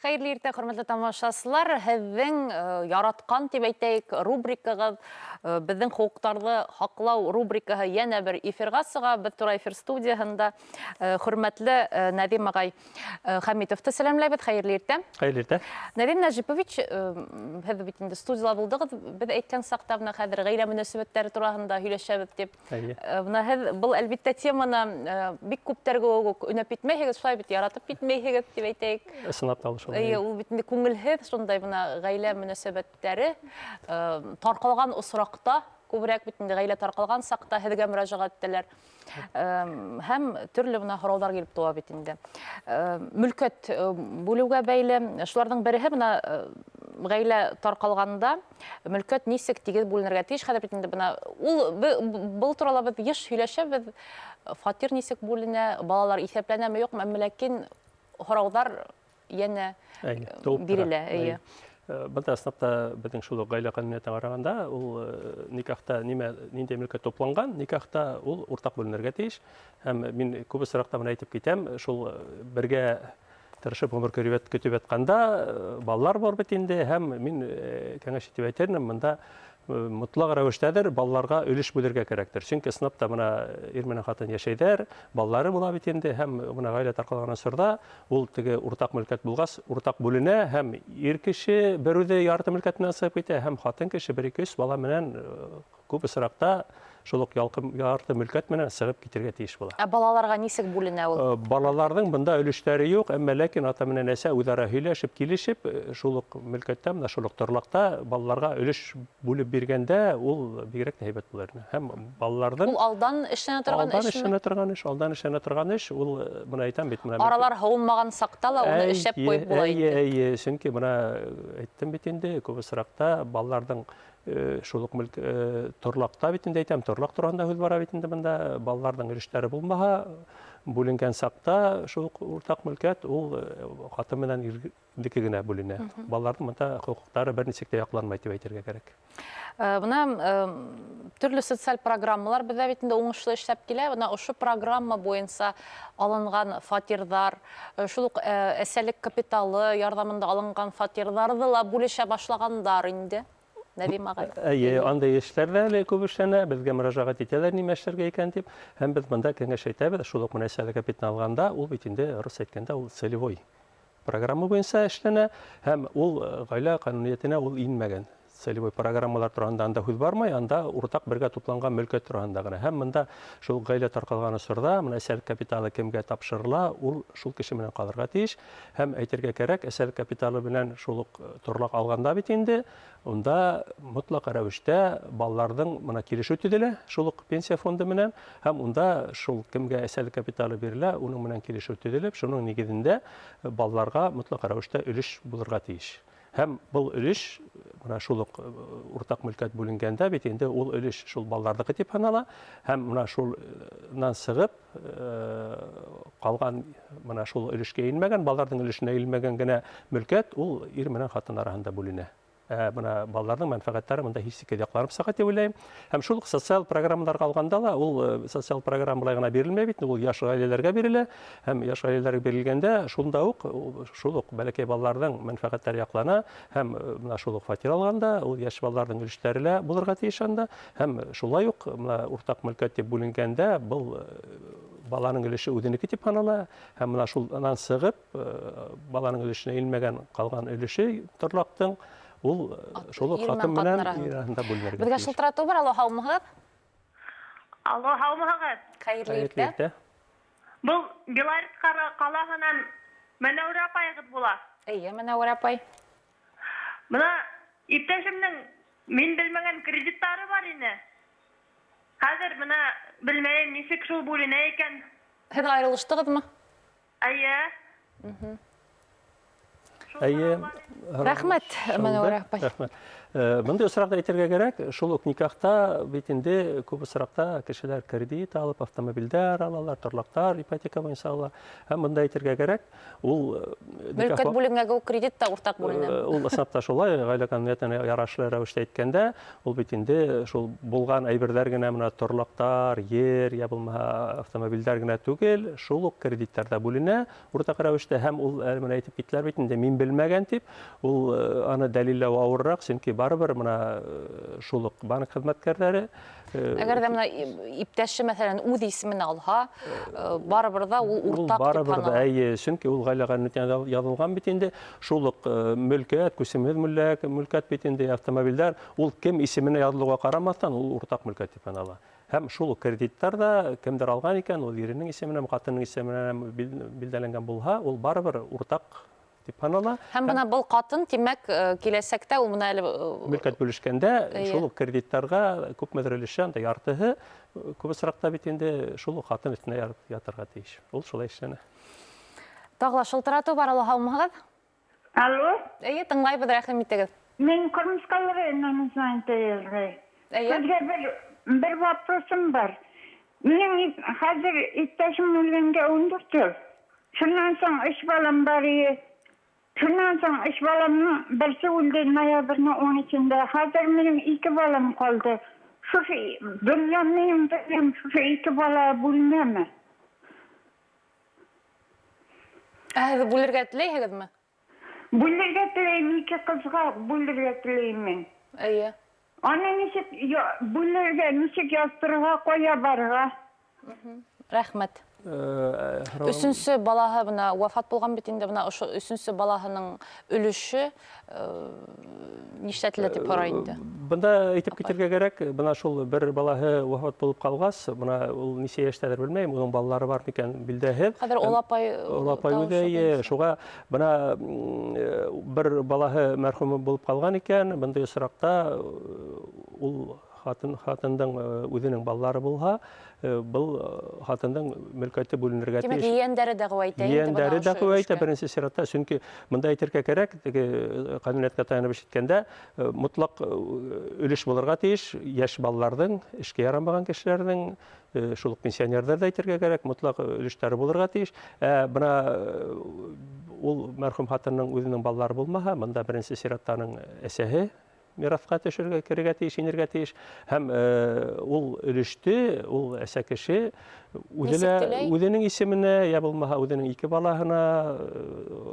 Хәйрле иртә, хөрмәтле тамашачылар. Һеҙҙең яратҡан тип әйтәйек рубрикағыҙ, беҙҙең хоҡуҡтарҙы һаҡлау рубрикаһы йәнә бер эфирға сыға. Беҙ Тура эфир студияһында хөрмәтле Нәҙим ағай Хәмитовты сәләмләйбеҙ. Хәйрле иртә. Хәйрле иртә. Нәҙим Нәжипович, һеҙ бит инде студияла булдығыҙ. Беҙ әйткән саҡта бына хәҙер ғаилә мөнәсәбәттәре тураһында һөйләшәбеҙ дип. Бына һеҙ был әлбиттә теманы бик күптәргә үк өнәп итмәйһегеҙ, шулай бит яратып битмәйһегеҙ дип әйтәйек. Ысынлап та ул. Ул бит инде күңелһеҙ шундай бына ғаилә мөнәсәбәттәре тарҡалған осраҡта, күберәк бит инде ғаилә тарҡалған саҡта һеҙгә мөрәжәғәт итәләр. Һәм төрлө бына һорауҙар килеп туа бит инде. Мөлкәт бүлеүгә бәйле, шуларҙың береһе бына ғаилә тарҡалғанда мөлкәт нисек тигеҙ бүленергә тейеш. Хәҙер бит инде бына был турала беҙ йыш һөйләшәбеҙ. Фатир нисек бүленә, балалар иҫәпләнәме, юҡмы, ләкин һорауҙар йәнә бирелә. Бында ысынлапта беҙҙең шул ғаилә ҡануниәтенә ҡарағанда, ул никахта ниндәй мөлкәт тупланған, никахта ул уртаҡ бүленергә тейеш. Һәм мин күп осраҡта бына әйтеп китәм, шул бергә тырышып ғүмер көтөп ятҡанда балалар бар бит инде, һәм мин кәңәш итеп әйтермен, бында мотлаҡ рәүештәдер балаларға өлөш бүлергә кәрәктер. Сөнки ысынлапта бына ир менән ҡатын йәшәйҙәр, балалары була бит инде, һәм бына ғаилә тарҡалған осорҙа ул теге уртаҡ мөлкәт булғас, уртаҡ бүленә, һәм ир кеше бер үҙе ярты мөлкәт менән сығып китә, һәм ҡатын кеше 1-2-3 бала менән күп осраҡта шул уҡ ярты мөлкәт менән сығып китергә тейеш була. Ә балаларға нисек бүленә ул? Балаларҙың бында өлөштәре юҡ, әммә ләкин ата менән әсә үҙара һөйләшеп, килешеп, шул уҡ мөлкәттә, шул уҡ торлаҡта балаларға өлөш бүлеп биргәндә ул бигерәк тә һәйбәт булыр. Һәм балаларҙың Ул алдан эшләнә торған эшме? Алдан эшләнә торған эш, ул бына әйтәм бит. Аралар һыуынмаған саҡта ла уны эшләп ҡуйып була инде. Сөнки бына әйттем бит инде, күп осраҡта балаларҙың шул уҡ торлаҡта бит инде әйтәм, торлаҡ тураһында һүҙ бара бит инде бында, балаларҙың өлөштәре булмаһа, бүленгән саҡта шул уртаҡ мөлкәт ул ҡатын менән ирҙеке генә бүленә. Балаларҙың бында хоҡуҡтары бер нисек тә яҡланмай тип әйтергә кәрәк. Бына төрлө социаль программалар беҙҙә бит инде уңышлы эшләп килә. Бына ошо программа буйынса алынған фатирҙар, шул уҡ әсәлек капиталы ярҙамында алынған фатирҙарҙы ла бүлешә башлағандар инде. Нәҙим ағай. Андай эшләрҙә әле күп эшләнә, беҙгә мөрәжәғәт итәләр нимә эшләргә икән тип, һәм беҙ бында кәңәш әйтәбеҙ, шул уҡ әсәлек капиталын алғанда, ул бит инде рус әйткәндә ул целевой программа буйынса эшләнә, һәм ул ғаилә ҡануниәтенә ул инмәгән. Целевой программалар тураһында анда һүҙ бармай, анда уртаҡ бергә тупланған мөлкәт тураһында ғына. Һәм мында шул ғаилә тарҡалған осорҙа, әсәлек капиталы кемгә тапшырыла, ул шул кеше менән ҡалырға тейеш. Һәм әйтергә кәрәк, әсәлек капиталы менән шул уҡ торлаҡ алғанда бит инде, унда мотлаҡ рәүештә балаларҙың мына килешеү төҙөлә, шул уҡ пенсия фонды менән, һәм унда шул кемгә әсәлек капиталы бирелә, уның менән килешеү төҙөлөп, шуның нигеҙендә балаларға мотлаҡ рәүештә өлөш булырға тейеш. Һәм был өлөш, мына шул уҡ уртаҡ мөлкәт бүленгәндә бит инде ул өлөш шул балаларҙыҡы тип һанала, һәм мына шулнан сығып ҡалған мына шул өлөшкә инмәгән, балаларҙың өлөшөнә инмәгән генә мөлкәт ул ир менән ҡатын араһында бүленә. Бына балаларҙың мәнфәғәттәре мында һис икән яҡланып сыға тип уйлайым. Һәм шул социаль программаларға алғанда ла ул социаль программалар ғына бирелмәй бит, ул йәш ғаиләләргә бирелә. Һәм йәш ғаиләләргә бирелгәндә шунда уҡ шул уҡ бәләкәй балаларҙың мәнфәғәттәре яҡлана. Һәм мына шул уҡ фатир алғанда ул йәш балаларҙың өлөштәре лә булырға тейеш анда. Һәм шулай уҡ мына уртаҡ мөлкәт тип бүленгәндә был баланың өлөшө үҙенеке тип һанала. Һәм мына шулнан сығып баланың өлөшөнә инмәгән ҡалған өлөшө торлаҡтың ул шул уҡ ҡатын менән ир араһында бүленергә тейеш. Беҙгә шылтыратыу бар, алло, һаумыһығыҙ? Алло, һаумыһығыҙ? Хәйерле иртә. Был Белорет ҡалаһынан Мәнәүрә апайығыҙ була. Эйе, Мәнәүрә апай. Бына иптәшемнең мин белмәгән кредиттары бар ине. Хәҙер бына белмәйем нисек шул бүленә икән. Һеҙ айырылыштығыҙмы? Рәхмәт, Мәнәүрә апай. Рәхмәт. Бындай осраҡта әйтергә кәрәк, шул уҡ никахта бит инде күп осраҡта кешеләр кредит алып, автомобилдәр алалар, торлаҡтар, ипотека буйынса ала. Һәм бында әйтергә кәрәк, ул мөлкәт бүленгәнгә ул кредит та уртаҡ бүленә. Ул ысынлапта шулай, ғаилә ҡануниәтенә ярашлы рәүештә әйткәндә, ул бит инде шул булған әйберҙәр генә менә торлаҡтар, ер, я булмаһа автомобилдәр генә түгел, шул уҡ кредиттар ҙа бүленә уртаҡ рәүештә. Һәм ул менә әйтеп киттеләр бит инде, мин бирелмәгән дип, ул аны дәлилләү авыррак, чөнки барыбер мына шул ук банк хезмәткәрләре Әгәр дә менә иптәше мәсәлән үз исемен алһа, барыбер да ул уртак дип барыбыр да, һанала. чөнки ул гаилә канунында язылган бит инде, шул ук мөлкәт, күсемле мөлкәт бит инде, автомобильләр, ул кем исеменә язылуга карамастан, ул уртак мөлкәт дип һанала. Һәм шул ук кредиттар да кемдер алган икән, ул иренең исеменә, хатынның исеменә билдәләнгән булһа, ул барыбер уртак дип һанала. Һәм бына был катын, тимәк, киләсәктә ул менә әле Мөлкәт бүлешкәндә, шул ук кредиттарга күпмедер өлеше, анда яртыһы күп осракта бит инде шул ук хатын өстенә ятырга тиеш. Ул шулай эшләнә. тагыла шылтырату бар, алла һаумыгыз. Алло, Әйе, тыңлайбыз, рәхим итегез. мен кырмыскалары название. Әйе. Sizge bir vопросum var. Benim hazır ihtiyacım ölümge 14 yıl. Şundan sonra iş balam var. Şundan sonra iş balamın birisi öldü noyabrın 12'inde. Hazır benim 2 balam kaldı. Şu dünyamın benim şu 2 bala bulmuyor mu? Бүлергә теләйһегезме? Bulurga tileyim 2 kızga bulurga tileyim ben. Әйе. Onu bulurga nişik yazdırığa koya barığa. Рәхмәт. Өченче балаһы бына вафат булган бит инде, бына ошо өченче балаһының өлеше нишләтелә дип карый инде. Бында әйтеп китәргә кирәк, бына шул бер балаһы вафат булып калгач, бына ул ничә яшьтәдер белмәйм, уның балалары бар микән билдәһез. Хәзер Олапай Олапай шуга бына бер балаһы мәрхүм булып калган икән, бындай осракта ул хатындың үзенең балалары булһа, был хатындың мөлкәте бүленергә Димәк, тиеш. ейәндәре дә гыйтә инде. Ейәндәре дә куәйтә беренче сиратта, чөнки монда әйтергә кирәк, теге канунiyatка таянып ишеткәндә, мутлак өлеш булырга тиеш яшь балаларның, эшкә ярамаган кешеләрнең, шул ук пенсионерлар да әйтергә кирәк, мутлак өлештәре булырга тиеш. Бына ул мәрхүм хатынның үзенең балалары булмаһа, монда беренче сираттаның әсәһе мираска төшәргә кирәк тиеш, инергә тиеш. Һәм ул өлеште, ул әсә кеше үзенең исеменә, я булмаһа үзенең 2 балаһына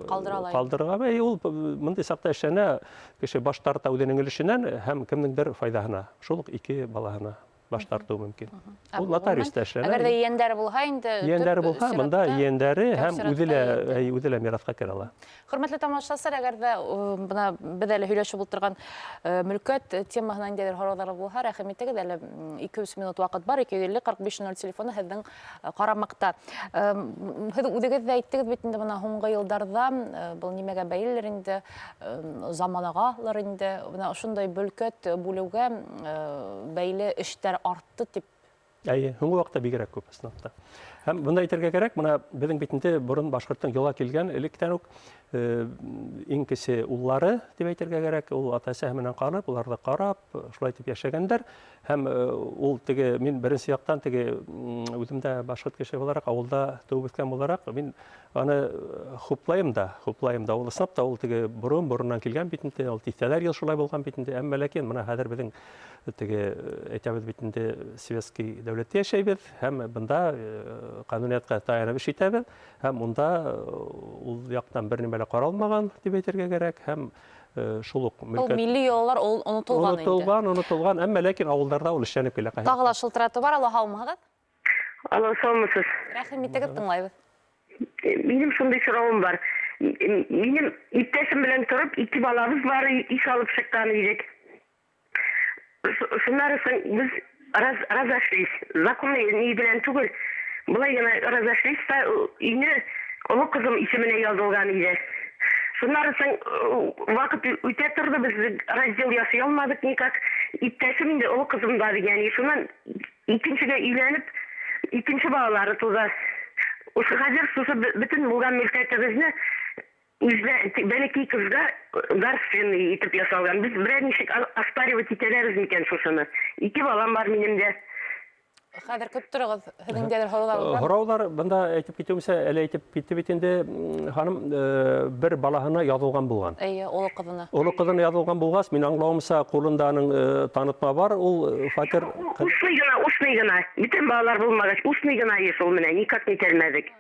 калдырырга, ул мондай сакта эшләнә, кеше баш тарта үзенең өлешеннән һәм кемнеңдер файдаһына, шул ук 2 балаһына баш тарту мөмкин. Ул нотариуста эшләнә. Әгәр дә ейәндәре булһа инде, ейәндәре булһа, монда ейәндәре һәм үзе мираска керә ала. Хөрмәтле тамашачылар, әгәр дә бына без әле һөйләшеп утырган мөлкәт темаһына индидер һораулар булһа, рәхим итегез, әле 2-3 минут вакыт бар, 250-45 телефоны һезнең карамакта. Һез үзегез дә әйттегез бит инде, бына һуңгы елларда бу нимәгә бәйлелер инде, заманагалар инде, бына ошондай мөлкәт бүлүгә бәйле эштәр артты дип. Әйе, һуңгы вакытта бигрәк күп снапта. Һәм бunda әйтергә кирәк, моны безнең битендә борын башкорттан юлга килгән электән үк иң кесе уллары дип әйтергә кирәк, ул ата-әсә менән калып, уларда карап, шулай итеп яшәгәндәр. Һәм ул теге мин беренче яктан теге үземдә башкорт кеше буларак, авылда туып үскән буларак, мин аны хуплайм да, ул снапта ул теге борыннан килгән битендә, ул тистәләр ел шулай булган битендә, әмма ләкин моны хәзер безнең теге әйтәбез битендә советский дәүләттә яшәйбез, һәм бында канунiyatка таянып эш итәбез, һәм монда ул яктан бер нимә каралмаган дип әйтергә кирәк, һәм шул ук мөлкәт. Ул милли юллар онытылган инде. Онытылган, әмма ләкин авылларда ул эшләнеп килә. Тагыла шылтырату бар, алла һаумыгыз. Алло, саламатсыз. Рәхим итегез, тыңлайбыз. Минем шундай сорауым бар. Минем иптәшем белән торып, 2 балабыз бар, иш алып чыккан идек. Шуннары без разошлись. Законный ни белән түгел. Булай гына разошлись та өйне олы кызым исеменә язылган иде. Шуннары вакыт үтә торды, без раздел ясый алмадык никак. Иптәшем инде олы кызым да дигән. Шуннан икенчегә өйләнеп, икенче балалары туда. Ошо хәзер шушы бөтен булган мөлкәтебезне үзләр бәлки кызга дарственный итеп ясалган. Без берәр ничек оспаривать итәләрбез микән шушыны? 2 балам бар минем дә. Хәзер көтеп торыгыз, һезнеңдәдер һораулар бар. Һораулар бында әйтеп китүемсә, әле әйтеп китте бит инде, ханым бер балаһына язылган булган. Әйе, олы кызына. Олы кызына язылган булгач, мин аңлавымча, кулында аның танытма бар, ул фатир. Ушный гына. Бөтен балалар булмагач, ушный гына еш ул менә, никак нителмәдек.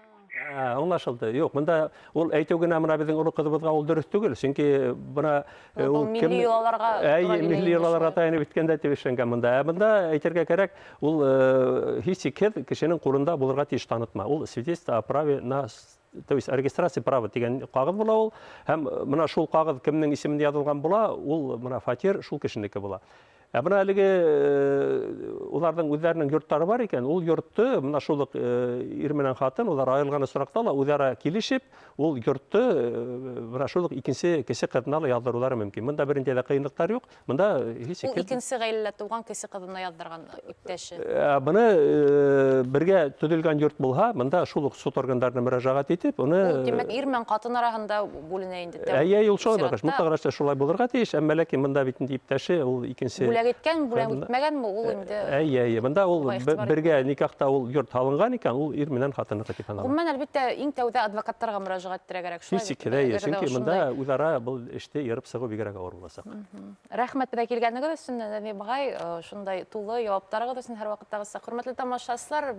Аңлашылды. Юк, монда ул әйтеү генә менә безнең олы кызыбызга ул дөрес түгел. Чөнки бuna Ул милли йолаларга тура килә милли инде йолаларга шулай. таянып иткәндә тиешенгән монда. Монда әйтергә кирәк, ул һичшиксез кешенең кулында булырга тиеш танытма. Ул свидетельство о праве на то есть регистрация права дигән кагыз була ул. Һәм менә шул кагыз кемнең исемендә язылган була, ул менә фатир шул кешенеке була. Бuna әлеге уларның үзләренең йорттары бар икән, ул йортты менә шул ир менән хатын, улар аерылган осракта ла үзара килешеп, ул йортты менә шул икенче кеше кызына ла яздырулары мөмкин. Монда беренче дә кыенлыктар юк. Монда һич Ул икенче гаиләдә туган кеше кызына яздырган иптәше. Буны бергә төзелгән йорт булһа, монда шул ук суд органнарына мөрәҗәгать итеп, Ул уны димәк ир менән катын арасында бүленә инде. ул шулай багыш. Мутагырачта шулай булырга тиеш, әмма ләкин монда бит инде иптәше ул икенче Бүләк иткән, бүләк итмәгәнме ул инде. Монда ул Ихтибар бергә никахта ул йорт һалынган икән, ул ир менән хатыныны дип санала. Гомумән, әлбәттә, иң тәүдә адвокаттарга мөрәҗәгать итәргә кирәк. Физик чөнки монда үзара бу эште ярып сыгу бигрәк авыр булачак. Рәхмәт безгә килгәнегез өчен, Нәби багай, шундай тулы җавапларыгыз өчен һәрвакыттагыча. Хөрмәтле тамашачылар,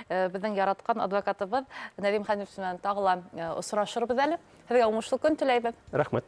безнең яраткан адвокатыбыз Нәдим Хәниф белән тагыла очрашырбыз әле. Сезгә уңышлы көн теләйбез. Рәхмәт.